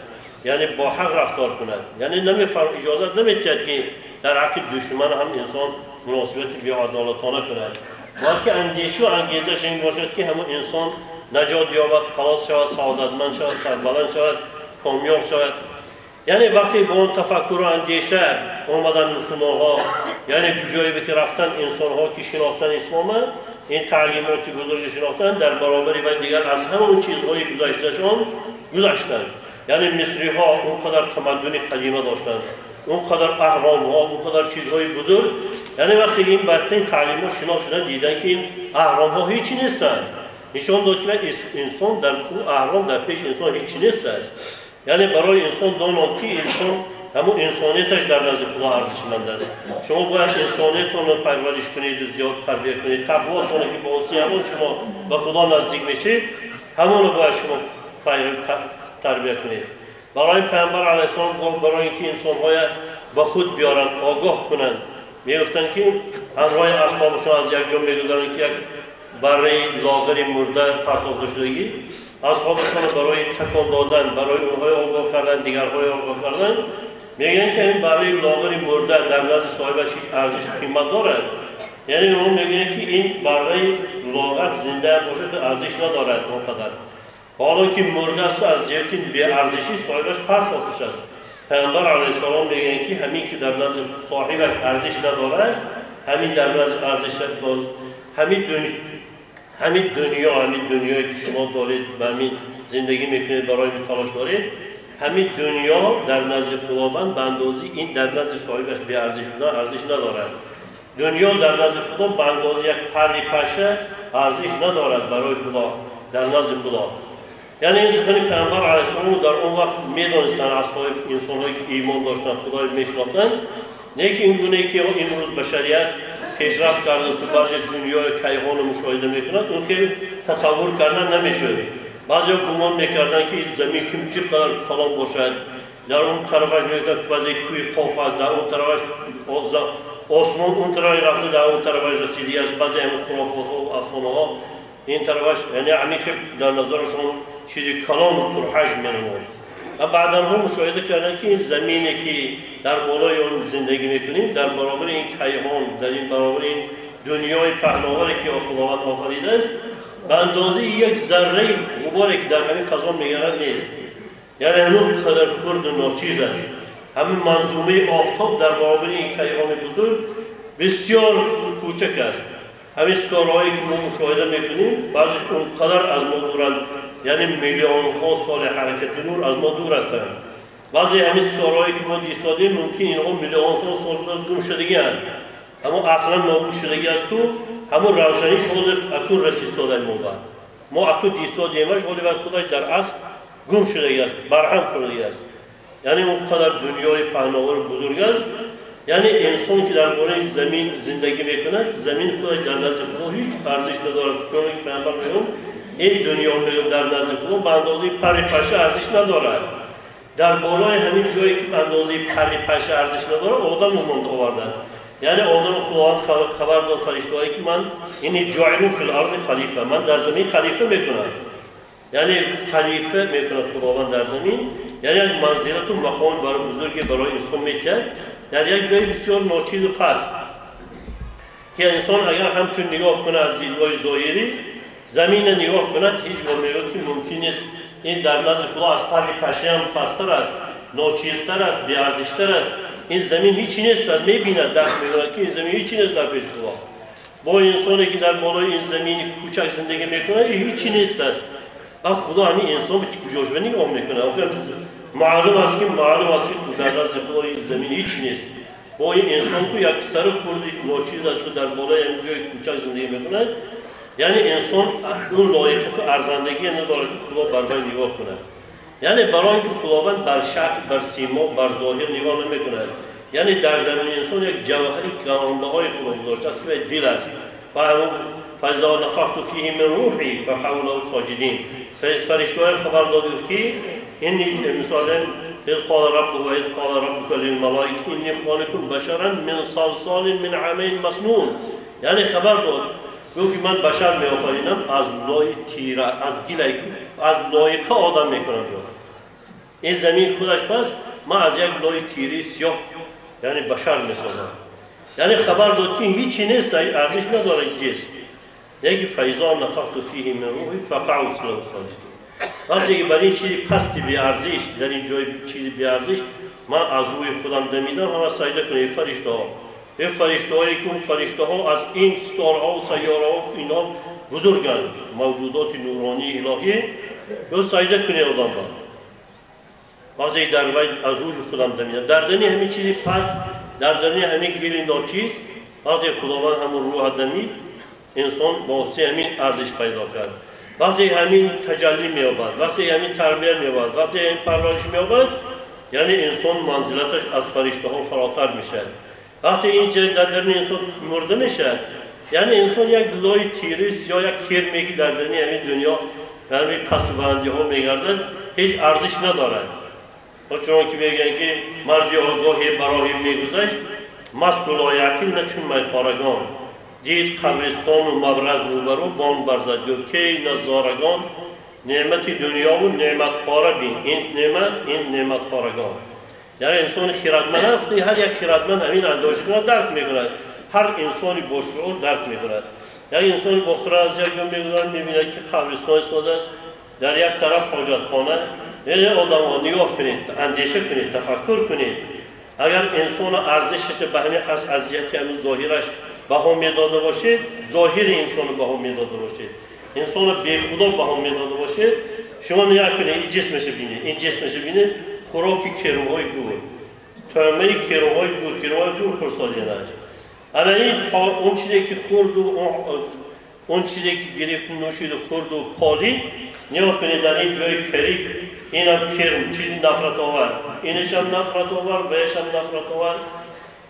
یعنی با حق رفتار کند. یعنی اجازه نمیدهد که در حق دشمن هم انسان مناسبت بی‌عدالتانه کند. باید که اندیشه و انگیزش این باشد که همون انسان نجات یابد، خلاص شود، سعادتمند شود، سربلند شود، کامیاب شود. یعنی وقتی با اون تفکر و اندیشه اومدن مسلمان ها، یعنی جایی که رفتن انسان ها که شناختن اسلام، این تعلیمات بزرگ شناختن، در برابری و دیگر از همون چیزهای گذشتهشان گذشتن. یعنی مصری ها اونقدر تمدن قدیمه داشتن، اونقدر اهرام ها، اونقدر چیزهای بزرگ. یعنی وقتی این برترین تعلیمات شناختن دیدن که این اهرام ها هیچی نیستن، نشان داد که انسان در اون اهرام در پیش انسان هیچی نیست است. یعنی برای انسان دانان که انسان همون انسانیتش در نزد خدا ارزشمند است. شما باید انسانیتون رو پرورش کنید و زیاد تربیت کنید. تقواتون که با واسطه همون شما به خدا نزدیک میشید، همون رو باید شما تربیت کنید. برای پیامبر علیه السلام گفت برای اینکه انسان‌های به خود بیارن، آگاه کنند، میگفتن که همراه اصحابشون از یک جا میگذارن که یک بره لاغر مرده پرتاب شدگی، اصحابشون برای تکان دادن، برای اونهای آگاه کردن، دیگرهای آگاه کردن، میگن که این برای لاغر مرده در نزد صاحبش ارزش قیمت دارد. یعنی اون میگن که این برای لاغر زنده باشه که ارزش ندارد اونقدر، حالا که مرده است از جهت بی ارزشی صاحبش پرتابش است. پیامبر علیه السلام میگن که همین که در نزد صاحبش ارزش ندارد، همین در نزد ارزش دارد. همین دنیایی که شما دارید و همین زندگی میکنید، برای تلاش دارید، همین دنیا در نزد خداوند به اندازه این در نزد صاحبش بی ارزش بودن ارزش ندارد. دنیا در نزد خدا به اندازه یک پری پشه ارزش ندارد برای خدا، در نزد خدا. یعنی این سخن پیامبر علیه السلام در اون وقت میدانستن اصحاب انسان‌هایی که ایمان داشتن، خدا رو میشناختن، نه که این گونه که امروز بشریت پیشرفت کرده است و بعضی دنیای کیهان مشاهده میکنند اون که تصور کردن نمیشه. بعضی گمان میکردن که زمین که چقدر کلان باشد، در اون طرفش میگفتن که بعضی کوی قاف است، در اون طرفش آسمان اون طرف رفته، در اون طرفش رسیدی است، بعضی همون خرافات ها و افسانه ها این طرفش یعنی همین که در نظرشون چیزی کلان و پرحجم می‌نمود. و بعدا هم مشاهده کردن که این زمینی که در بالای اون زندگی میکنیم در برابر این کیهان، در این برابر این دنیای پهناوری که خداوند آفریده است به اندازه یک ذره غباری که در همین فضا میگردد نیست. یعنی همون قدر خرد و ناچیز است. همین منظومه آفتاب در برابر این کیهان بزرگ بسیار کوچک است. همین ستاره‌هایی که ما مشاهده میکنیم بعضیش اونقدر از ما دورند، یعنی میلیون ها سال حرکت نور از ما دور هستند. بعضی همین ستاره‌هایی که ما دیسادیم ممکن اینها میلیون سال گم شدگی هستند، اما اصلا نابود شدگی است تو همون روشنیش حاضر اکو رسیستاده ما اکو دیسادیمش ولی بعد خودش در اصل گم شدگی است، برهم خوردگی است. یعنی اونقدر دنیای پهناور بزرگ است. یعنی انسان که در بالای زمین زندگی میکند زمین خودش در نزد خدا هیچ ارزش ندارد. چون که پیامبر میگن این دنیا در نزد خدا به اندازه پر پشه ارزش ندارد. در بالای همین جایی که به اندازه پر پشه ارزش ندارد آدم اومد آورده است. یعنی آدم خداوند خبر داد فرشته‌ای که من این جاعل فی الارض خلیفه، من در زمین خلیفه میکنم. یعنی خلیفه میکنه خداوند در زمین، یعنی یک منزلت و مقام برای بزرگی برای انسان میکرد در یک جای بسیار ناچیز و پست که انسان اگر همچون نگاه کنه از دیدگاه ظاهری زمین نگاه کند هیچ گونه که ممکن نیست این در نزد خدا از پر پشه هم پستر است، ناچیزتر است، بی‌ارزشتر است. این زمین هیچی نیست، از میبیند دست می‌کند که این زمین هیچی نیست در پیش خدا. با انسانی که در بالای این زمین کوچک زندگی میکنه هیچی نیست است. و خدا همین انسان به کجاش به نگاه میکنه. معلوم است که در نزد خدا این زمین هیچی نیست. با این انسان که یک سر خوردی ناچیز است و در بالای این جای کوچک زندگی میکنه، یعنی انسان اون لایق و ارزندگی نداره که خدا بر وی نگاه کند. یعنی برای اینکه خداوند بر شکل، بر سیما، بر ظاهر نگاه نمیکند. یعنی در درون انسان یک جوهری گرانده های خدا گذاشته است که دل است. و همون فاذا نفخت فیه من روحی فقعوا له ساجدین. فرشته‌های خبر داده که این مثلا اذ قال ربك للملائکه انی خالق بشرا من صلصال من حمأ مسنون. یعنی خبر داد گفت که من بشر می آفرینم از لای تیره، از گله، از لایقه آدم میکنم. این زمین خودش پس ما از یک لای تیره سیاه یعنی بشر میسازم. یعنی خبر داد که هیچی نیست، ارزش نداره جسم. یکی فاذا نفخت فیه من روحی فقعوا له ساجدین. وقتی که برای این چیزی پستی بی ارزش، در این جای چیزی بی ارزش من از روی خودم دمیدم همه سجده کنه فرشته ها. این فرشته هایی که اون فرشته ها از این ستارها و سیاره ها اینا بزرگن، موجودات نورانی الهی یا سجده کنه آدم را. وقتی در وی از روی خودم دمیدم در دنی همین چیزی پست، در دنی همین گیری ناچیز وقتی خداوند همون روح دمید انسان واسه همین ارزش پیدا کرد. وقتی همین تجلی می‌یابد، وقتی همین تربیت می‌یابد، وقتی همین پرورش می‌یابد، یعنی انسان منزلتش از فرشته‌ها فراتر میشه. وقتی این در درون انسان مرده میشه، یعنی انسان یک لای تیریس یا یک کرمی که در درون همین دنیا همین پس‌بندی‌ها می‌گردد هیچ ارزش ندارد. چون که میگن که مردی آگاهی برای می‌گذشت مست و لایعقل نه چون میخوارگان دید قبرستان و مبرز روبرو بان برزد کی نظارگان نعمت دنیا و نعمت خواره بین این نعمت خوارگان. یعنی انسان خردمند وقتی هر یک خردمند همین اندازه کنه درک میکند، هر انسانی با شعور درک میکند. یک انسان با خرد از یک جا میگذارد میبیند که قبرستان استفاده است، در یک طرف حاجتخانه. یعنی آدم نگاه کنید، اندیشه کنید، تفکر کنید. اگر انسان ارزشش به همین از جهت همین ظاهرش بها میداده باشید، ظاهر انسان بها میداده باشید، انسان بیخدا بها میداده باشید، شما نگاه کنید این جسمش ببینید، این جسمش ببینید خوراکی کرم‌های گور، طعمه کرم‌های گور، کرم‌های گور خورسالیانش. الان این اون چیزی که خورد و اون چیزی که گرفت نوشید و خورد و پالید، نگاه کنید در این جای کری این هم کرم چیزی نفرت آور، اینش هم نفرت آور، بهش هم نفرت آور.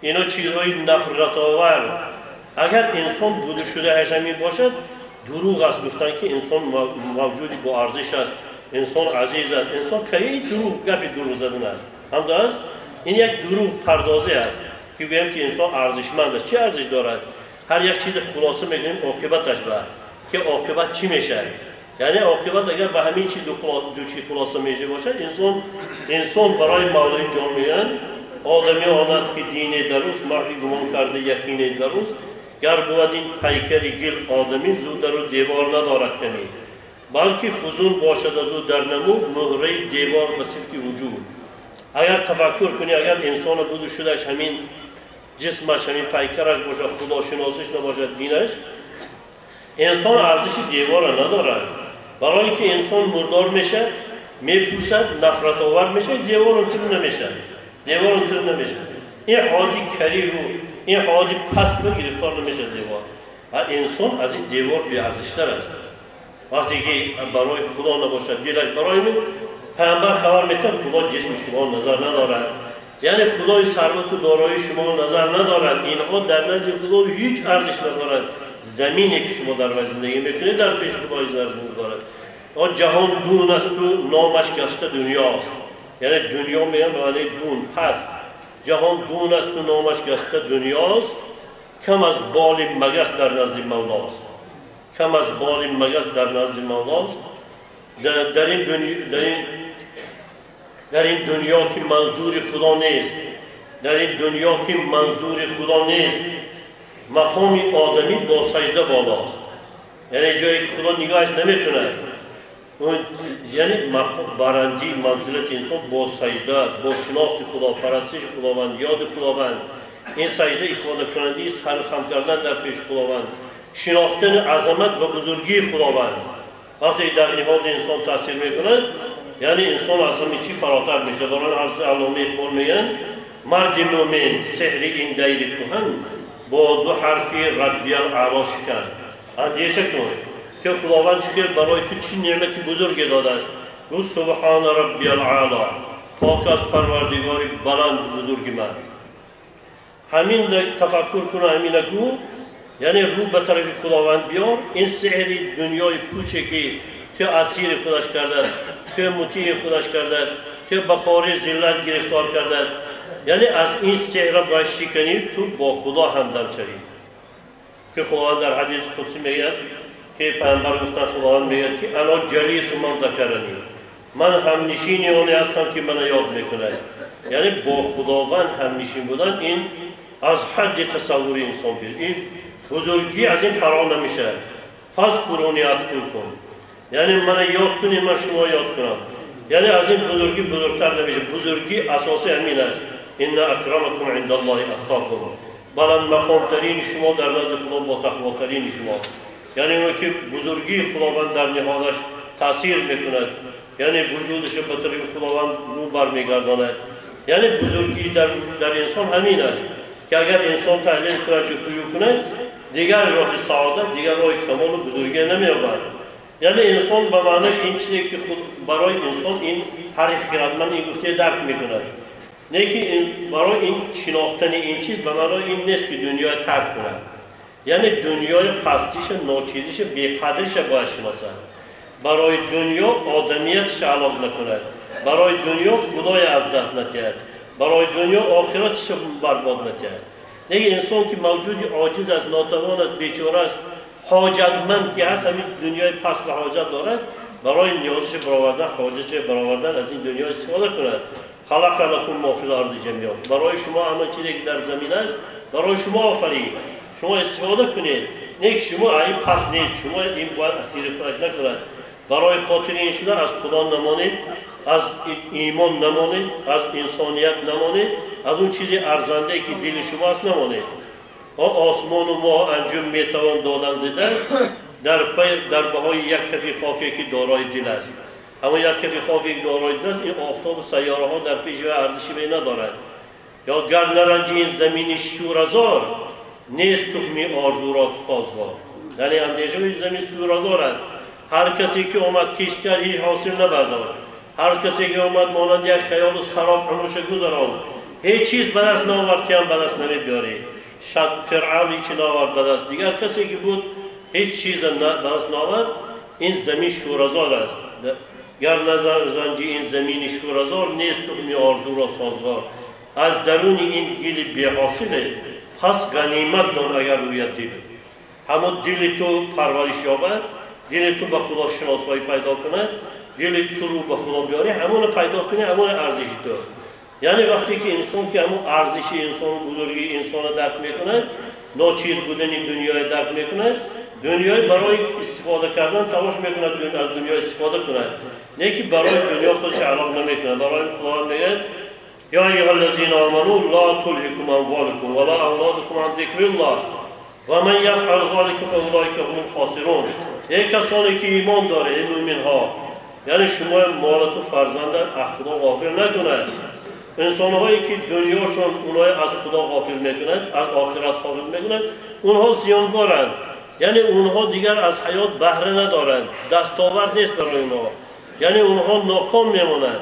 اینا چیزهای نفرت آور اگر انسان بوده شده هشمی باشد دروغ است گفتن که انسان موجودی با ارزش است، انسان عزیز است، انسان که دروغ گپی دروغ زدن است. هم است این یک دروغ پردازی است که بگیم که انسان ارزشمند است. چه ارزش دارد؟ هر یک چیز خلاصه میگیم عاقبتش به که عاقبت چی میشه؟ یعنی عاقبت اگر به همین چیز دو چیز خلاصه میشه باشد انسان برای مولای جامعه آدمی آن است که دین درست مردی گمان کرده یقین درست گر بود این پیکر گل آدمی زود در دیوار ندارد کمی بلکه فزون باشد از او در نمو مهره دیوار بسیط وجود. اگر تفکر کنی اگر انسان بود شدهش همین جسمش همین پیکرش باشه خداشناسیش نباشد دینش انسان ارزش دیوار ندارد. برای اینکه انسان مردار میشه میپوسد نفرت آور میشه دیوار اونطور نمیشه این حالی کری رو این حالی پس به گرفتار نمیشه دیوار. انسان از این دیوار بی ارزشتر است. وقتی که برای خدا نباشد دلش برای من پیامبر خبر میده خدا جسم شما نظر ندارد یعنی خدای ثروت و دارایی شما نظر ندارد اینها در نزد خدا هیچ ارزش ندارد. زمینی که شما در وجه زندگی میکنید در پیش خدای ارزش دارد. جهان دون است و نامش گشته دنیاست یعنی دنیا میگن معنی دون پس جهان دون است و نامش گشته دنیاست کم از بال مگس در نزد مولاست در این دنیا که منظور خدا نیست مقام آدمی با سجده بالاست یعنی جایی که خدا نگاهش نمیتونه یعنی برندی منزلت انسان با سجده با شناخت خدا پرستش خداوند یاد خداوند این سجده ifade کننده سر خم کردن در پیش خداوند شناختن عظمت و بزرگی خداوند وقتی در نهاد انسان تاثیر میکنه یعنی انسان اصلا چی فراتر میشه. برای عرض علامه اقبال میگن مرد مومن سحر این دیر کهن با دو حرفی ربی الاعلی شکن اندیشه کن که خداوند چه برای تو چی نعمتی بزرگ داده است. گو سبحان ربی الاعلی پاک از پروردگاری بلند بزرگ من. همین تفکر کنه همین گو یعنی رو به طرف خداوند بیار این سحر دنیای کوچکی که اسیر خودش کرده است که مطیع خودش کرده است که به خارج ذلت گرفتار کرده است یعنی از این سحر باید شکنی تو با خدا همدم شوی که خداوند در حدیث قدسی میگه که پیامبر گفتن خداوند میگه که انا جلیس من ذکرنی من همنشینی اونی هستم که من یاد میکنه یعنی با خداوند همنشین بودن این از حد تصور انسان بیر این بزرگی از این فرا نمیشه. فذکرونی اذکرکم یعنی من یاد کنید من شما یاد کنم یعنی از این بزرگی بزرگتر نمیشه. بزرگی اساسی همین است ان اکرمکم عند الله اتقاکم بلند مقام ترین شما در نزد خدا با تقوا ترین شما یعنی اون که بزرگی خداوند در نهادش تاثیر میکند یعنی وجودش به طرف خداوند رو برمیگرداند یعنی بزرگی در انسان همین است که اگر انسان تحلیل کنه جستجو کنه دیگر راه سعادت دیگر راه کمال و بزرگی نمی‌یابد. یعنی انسان به معنی این چیزی که برای انسان این هر خردمند این گفته درک می‌کند نه که برای این شناختن این چیز به معنی این نیست که دنیا ترک کند یعنی دنیای پستیش ناچیزیش بی‌قدرش باید شناسد. برای دنیا آدمیت علاق نکند برای دنیا خدای از دست نکرد برای دنیا آخرتش برباد نکرد. نه انسان که موجودی عاجز است ناتوان است بیچاره است حاجتمند که هست همین دنیای پس به حاجت دارد برای نیازش برآوردن حاجتش برآوردن از این دنیا استفاده کند. خلق لکم ما فی الارض جمیعا برای شما همه چیزی که در زمین است برای شما آفرید شما استفاده کنید نه که شما این پس نید شما این باید اسیر خودش نکند. برای خاطر این شده از خدا نمانید از ایمان نمانید از انسانیت نمانید از اون چیزی ارزنده که دل شما است نمانید. آسمان و ما انجام میتوان دادن زده است در بهای یک کفی خاکی که دارای دل است. اما یک کفی خاکی که دارای دل است این آفتاب و سیاره ها در پیش و ارزشی به ندارد. یا گر نرنجی این زمین شورزار نیست تخمی آرزو را فازوار یعنی اندیشه این زمین شورزار است. هر کسی که اومد کش کرد هیچ حاصل نبرداشت. هر کسی که اومد مانند یک خیال و سراب عمرش گذراند هیچ چیز به دست نآورد که هم به دست نمیبیاری. فرعونی چی نآورد بدست دیگر کسی که بود هیچ چیز دست نآورد این زمین شوره‌زار است گر نزنجی این زمین شوره‌زار نیست تخمی آرزو را سازگار از درون این گل بی‌حاصله پس غنیمت دان اگر رویت دیده همون دل تو پرورش یابد دل تو به خدا شناسایی پیدا کنه دل تو رو به خدا بیاری همون پیدا کنه همون ارزش تو یعنی وقتی که انسان که همون ارزش انسان بزرگی انسان درک میکنه ناچیز بودنی دنیای درک میکنه دنیای برای استفاده کردن تلاش میکنه از دنیا استفاده کنه نه که برای دنیا خودش علاق نمیکنه برای خدا میگه یا ایها الذین آمنوا لا تلهکم اموالکم ولا اولادکم عن ذکر الله و من یفعل ذلک فاولئک هم الخاسرون ای کسانی که ایمان داره ای مومن ها یعنی شما مال تو فرزند از خدا غافل نکنند انسان‌هایی که دنیاشون اونها از خدا غافل میکنند از آخرت غافل میکنند اونها زیانبارند یعنی اونها دیگر از حیات بهره ندارند دستاورد نیست برای اونها یعنی اونها ناکام میمونند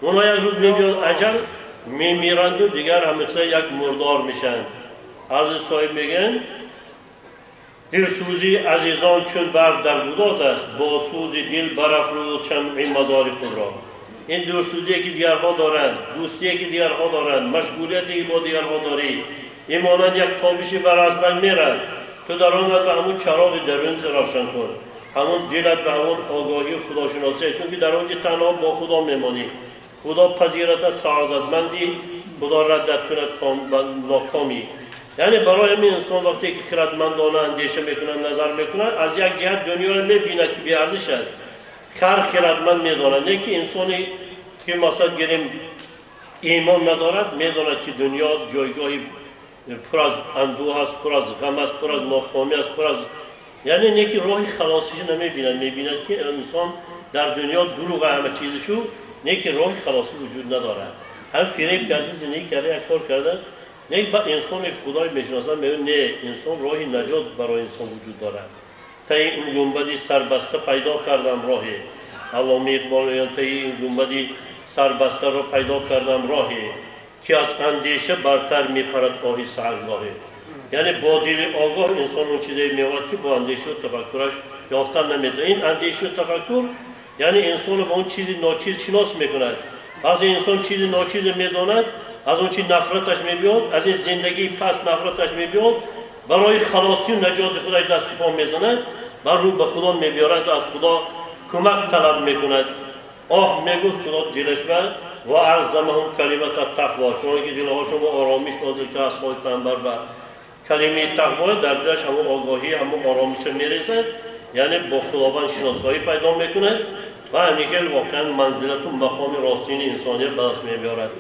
اونها یک روز میبیاد اجل میمیرند و دیگر همیشه یک مردار میشن از صاحب میگن دلسوزی عزیزان چون برق در گداز است با سوز دل برافروز شمع مزار خود را این دلسوزی که دیگرها دارند دوستی که دیگرها دارند مشغولیتی که با دیگرها داری این مانند یک تابشی بر از بین میرد تو در آن به همون چراغ درون روشن کن همون دلت به همون آگاهی و خداشناسی چون که در آنجا تنها با خدا میمانی خدا پذیرت سعادتمندی خدا ردت کند ناکامی یعنی برای همین انسان وقتی که خردمندانه اندیشه میکنه نظر میکنه از یک جهت دنیا رو میبینه که بی‌ارزش است خردمند میدانه نه که انسانی که مثلا گیریم ایمان ندارد میداند که دنیا جایگاهی پر از اندوه است پر از غم است پر از ناکامی است پر از یعنی نه که راه خلاصیش نمیبیند میبیند که انسان در دنیا دروغ همه چیزشو نه که راه خلاصی وجود ندارد هم فریب کرده زندگی کرده یک کار کرده نه با انسان خدای میشناسن میگن نه انسان راهی نجات برای انسان وجود دارد تا این گنبدی سربسته پیدا کردم راهی علامه اقبال میگن تا این گنبدی سربسته را پیدا کردم راهی که از اندیشه برتر میپرد آهی سحرگاهی یعنی با دل آگاه انسان اون چیزی میواد که با اندیشه و تفکرش یافتن نمیده این اندیشه و تفکر یعنی انسان با اون چیزی ناچیز شناس میکند وقتی انسان چیزی ناچیز میداند از اون چیز نفرتش میبیاد از این زندگی پس نفرتش میبیاد برای خلاصی و نجات خودش دست پا میزند بر رو به خدا میبیارد و از خدا کمک طلب میکند آه میگوید خدا دلش و ارزمهم کلمت التقوا چون که دلهاشون با آرامش نازل که اصحاب پیامبر و کلمه تقوا در دلش همون آگاهی همون آرامش میرسد یعنی با خداوند شناسایی پیدا میکند و همیشه واقعا منزلت و مقام راستین انسانیت به دست میبیارد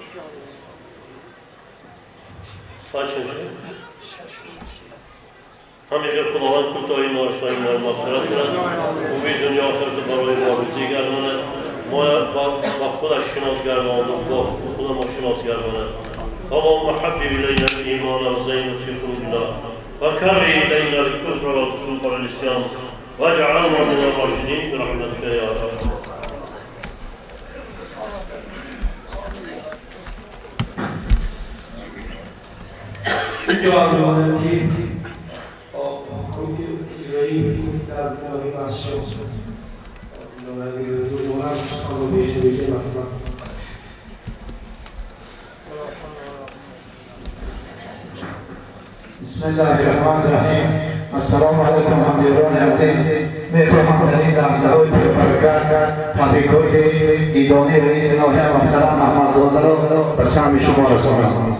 همیشه خداوند کوتاهی ما رسایی ما مغفرت کند امید دنیا آخرت برای ما روزی گرداند ما با خودش شناس گرداند و با خدا ما شناس گرداند اللهم حبب الینا الايمان وزینه فی قلوبنا وکره الینا الکفر والفسوق والعصیان واجعلنا من الراشدین برحمتك یا رب جوابی حکم اجرایی در نوعی بخشی بسم الله الرحمن الرحیم السلام علیکم همدیران عزیز میفرمام در این لحظه‌های پربرکت تبریکات دیدانی رئیس ناحیه محترم احمدزاده را به سهم شما رسانم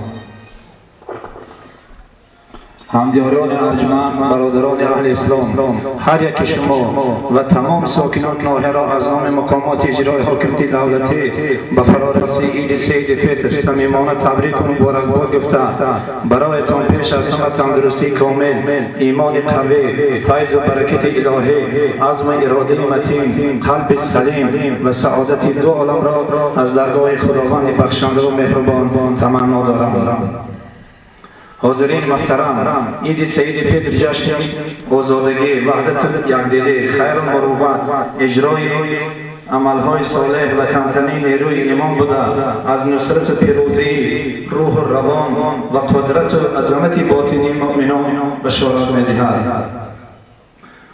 همدیاران ارجمند برادران اهل اسلام هر یک شما و تمام ساکنان ناحیه را از نام مقامات اجرای حکومت دولتی به فرارسی عید سید فطر صمیمانه تبریک و مبارکباد گفته برایتان پیش از همه تندرستی کامل ایمان قوی فیض و برکت الهی عزم اراده متین قلب سلیم و سعادت دو عالم را از درگاه خداوند بخشنده و مهربان تمنا دارم. حاضرین محترم عید سید فطر جشن آزادگی وحدت یکدلی خیر و مروت اجرای عملهای صالح و کمترین نیروی ایمان بوده از نصرت پیروزی روح و روان و قدرت و عظمت باطنی مؤمنان بشارت می‌دهد.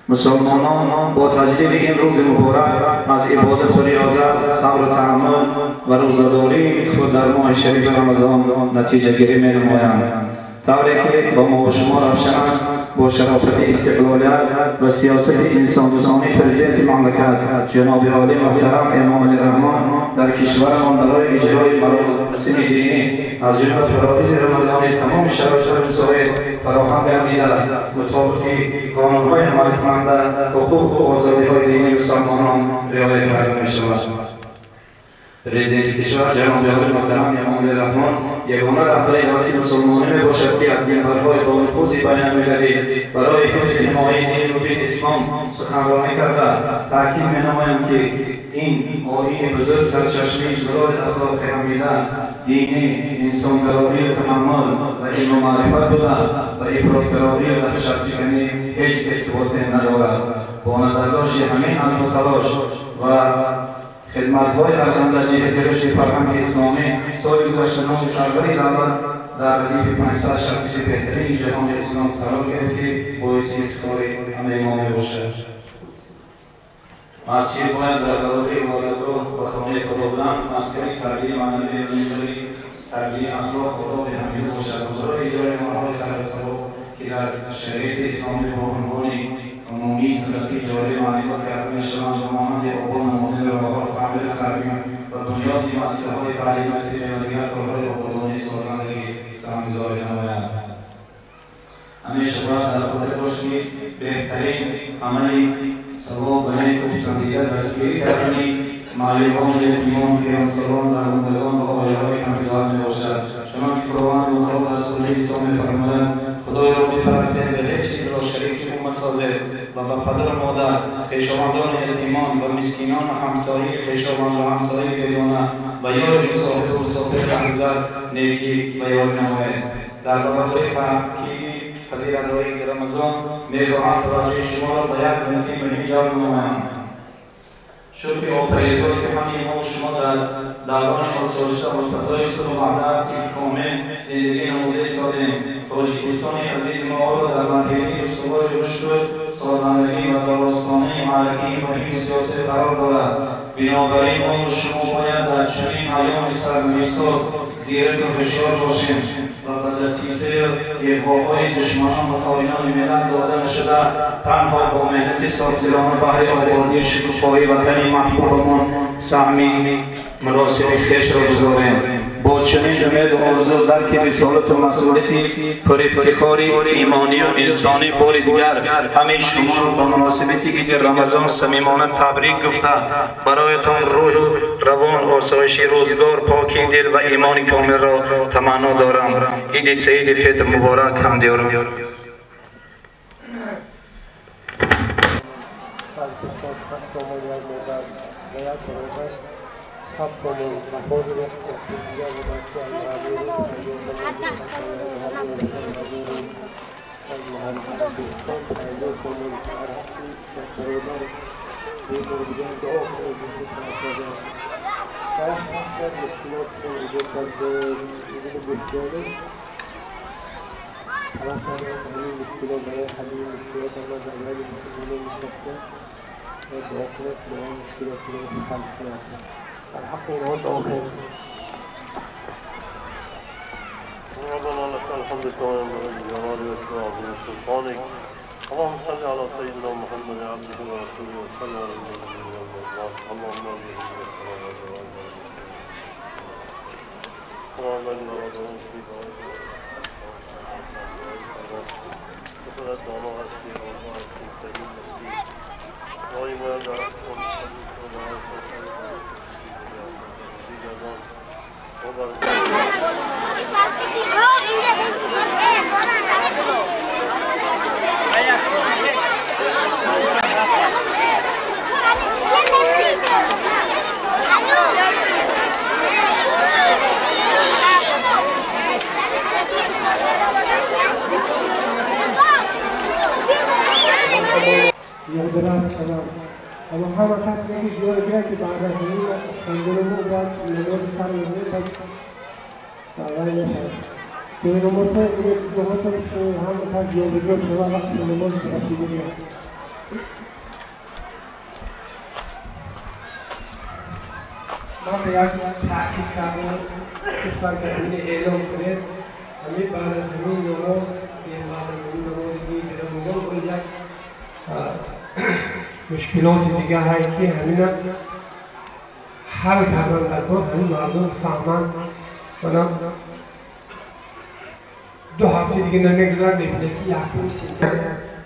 مسلمانان با تجلیل این روز مبارک از عبادت و ریاضت، صبر و تحمل و روزه‌داری خود در ماه شریف رمضان نتیجه گیری می‌نمایند. طوری که با ما و شما روشن است با شرافت استقلالیت و سیاست انسان دوستانه پرزیدنت مملکت جناب عالی محترم امام علی رحمان در کشورمان برای اجرای مراسم دینی از جمله فرائض رمضانی تمام شرایط مساعد فراهم گردیده مطابق قانون‌های عمل کننده حقوق و آزادی‌های دینی مسلمانان رعایت کرده می‌شود. پرزیدنت کشور جناب عالی محترم امام علی رحمان یگانه رهبر ادارت مسلمانان میباشد که از منبرهای با نفوذ بین‌المللی برای حفظ حمایت دین و دین اسلام سخنرانی کرده تاکید می‌نمایم که این آیین بزرگ سرچشمه زراد اخلاق حمیده دینی انسانگرایی و تحمل و علم و معرفت بوده و افراطگرایی و دهشت‌فکنی هیچ ارتباطی ندارد. با نظرداشت همین عزم و تلاش و خدمت‌های ارزنده جهت رشد فرهنگ اسلامی سال گذشته نام سربری دولت در ردیف 560 بهترین جهان اسلام قرار گرفت که باعث افتخار همه ما میباشد. مسجد باید در برابر عبادتگاه و خانه خداوند مسکن تربیت معنوی علمی تربیت اخلاق آداب حمیده باشد. برای اجرای امرهای خیر ثواب که در شریعت اسلامی با عنوان عمومی سنتی جاری معنی‌ها کرده می‌شوند و مانند آبان مدل راه‌ها تعمیر تربیت و بنیاد مؤسسه‌های تعلیماتی و دیگر کارهای آبادانی سازندگی سرمایه‌گذاری نمایند. همیشه باید در خاطر باشید که بهترین عمل ثواب و نیک و پسندیده دستگیری کردن معلمان یتیمان پیامسالان درماندگان و آیه‌های کم‌زیاد میباشد. چنانکه خداوند متعال در سوره نساء می‌فرماید خدای را بپرستید به هیچ چیز را شریک او مسازید و به پدر و مادر خویشاوندان یتیمان و مسکینان و همسایه خویشاوند و همسایه گریانه و یار مسافر و مسافر همزد نیکی و یاری نمایید. در برابر تحقیق پذیرنده‌های رمضان می‌خواهم توجه شما را به یک نکته مهم جلب نمایم. شکر آفریدگار که همه ما و شما در دوران آسایشته و فضای صلح و وحدت کامل زندگی نموده سالیم. تاجیکستان عزیز ما را در مرحله استوار رشد و سازندگی و در آستانه معرکه مهم سیاسی قرار دارد. بنابراین ما و شما باید در چنین ایام سرزمین‌ساز زیرک و هوشیار باشیم و به دسیسه ده‌های دشمنان و خائنان ملت داده نشده تنها با محنت صافدلانه بهر آبادی شکوفای وطن محبوبمان سهمی مراسم خویش را گذاریم. با چنین امید و آرزو درک رسالت و مسئولیتی پر افتخار ایمانی و انسانی بار دیگر همه شما را با مناسبت عید رمضان صمیمانه تبریک گفته برایتان روح روان آسایش روزگار پاکی دل و ایمان کامل را تمنا دارم. عید سعید فطر مبارک. حمدیارم. ربنا لك الحمد كما ينبغي لجلال وجهك وعظيم سلطانك. اللهم صل على سيدنا محمد عبده ورسوله وصلى على النبي والمصطفى. اللهم اجعل اللهم اجعل رمضان في وصلت دعنا هستی رمضان في سبيل المسيح وإما درستم يهدنا السلام. أبو محمد حسن की जोर गया कि बाहर नहीं अंदर में बात लोग सारे में बस आवाज है तो नंबर से जो होता है हम था जो वीडियो थोड़ा वक्त नंबर ऐसी वीडियो बात यार ताकि कामों इस बार के लिए एलो करे हमें बाहर से नहीं लोगों के बाहर लोगों की लोगों को या मुश्किलों से दिखा है कि हमें हर घटना को हम मालूम सामान मतलब दो हफ्ते की नने गुजार देखने की आखिरी सीखा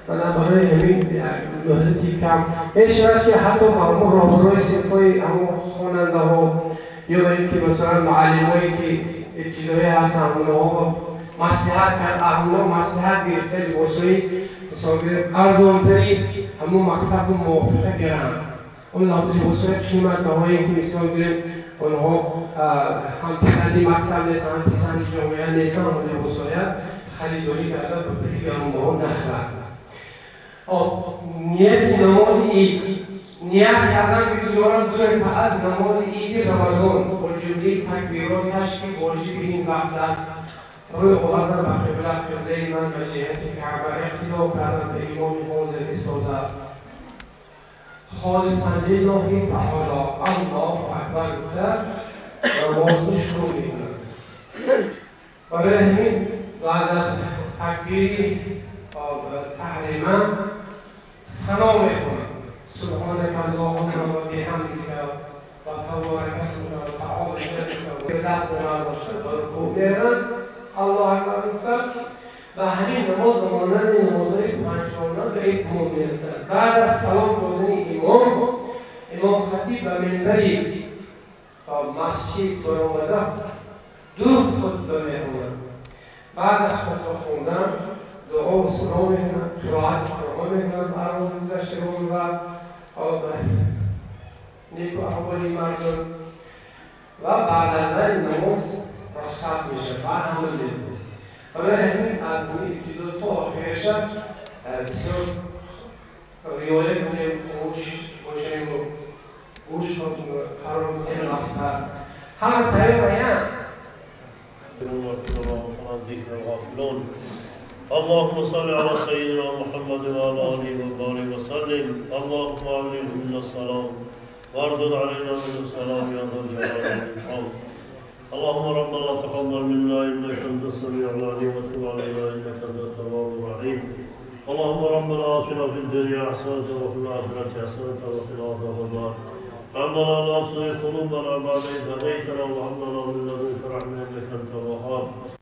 मतलब बड़े हमें महत्वपूर्ण काम ऐसे कि हाथों का हम रोबोट से कोई हम होना ना हो यो एक कि मसलन मालिम हो कि एक चीज़ है आसान हो मसलाह का हम लोग मसलाह गिरते हैं वो सोई सौदे अर्ज़ों तरी हम मकतब मुफ़्त करान उन लोगों ने वो सोई कीमत ना हो कि सौदे उन्हों हम पिसानी मकतब ने हम पिसानी जो है नेसान उन्हें वो सोया खाली दोरी का अलग बड़ी का हम बहुत नखरा और नियत नमाज़ी नियत यादां भी जोरान दूर फाद नमाज़ी ईद रमज़ान और जुली तकबीरों तशकी बोझी भी बाक़दास روی غلطان با قبلت قبله ایمان به جهت کعبه اختلاف کردن به ایمان حاضر استوزا خالصانه الهی تعالی الله اکبر گفته نمازش شروع میکنند برای همین بعد از تکبیری تحریما ثنا میکنند سبحانك اللهم وبحمدك وتبارك اسمك وتعالى جدك و دست ما باشد و رکوع میکنند الله اکبر گفتن و همین نماز مانند نمازهای پنجگانه به اتمام میرسد. بعد از سلام دادن امام خطیب و منبری مسجد برآمده دو خطبه میخواند. بعد از خطبه خوندن دعا و سنا میکنند، قرائت قرآن میکنند برای گذشتگان و نیک و احوالی مردم و بعد از نماز رخصت میشه و عمل میکنه. برای همین از ابتدا تا آخرش بسیار ریایت کنیم، خاموش باشیم و گوش قرار بدیم اصلا همه تایه بیان اللهم صل على سيدنا محمد وعلى آله وبارك وسلم اللهم علمنا من السلام واردد علينا من السلام يا ذا الجلال والإكرام اللهم ربنا تقبل منا انك انت السميع العليم وتب علينا انك انت التواب الرحيم اللهم ربنا اتنا في الدنيا حسنه وفي الاخره حسنه وقنا عذاب النار ربنا لا تزغ قلوبنا بعد إذ هديتنا وهب لنا من لدنك رحمه انك انت الوهاب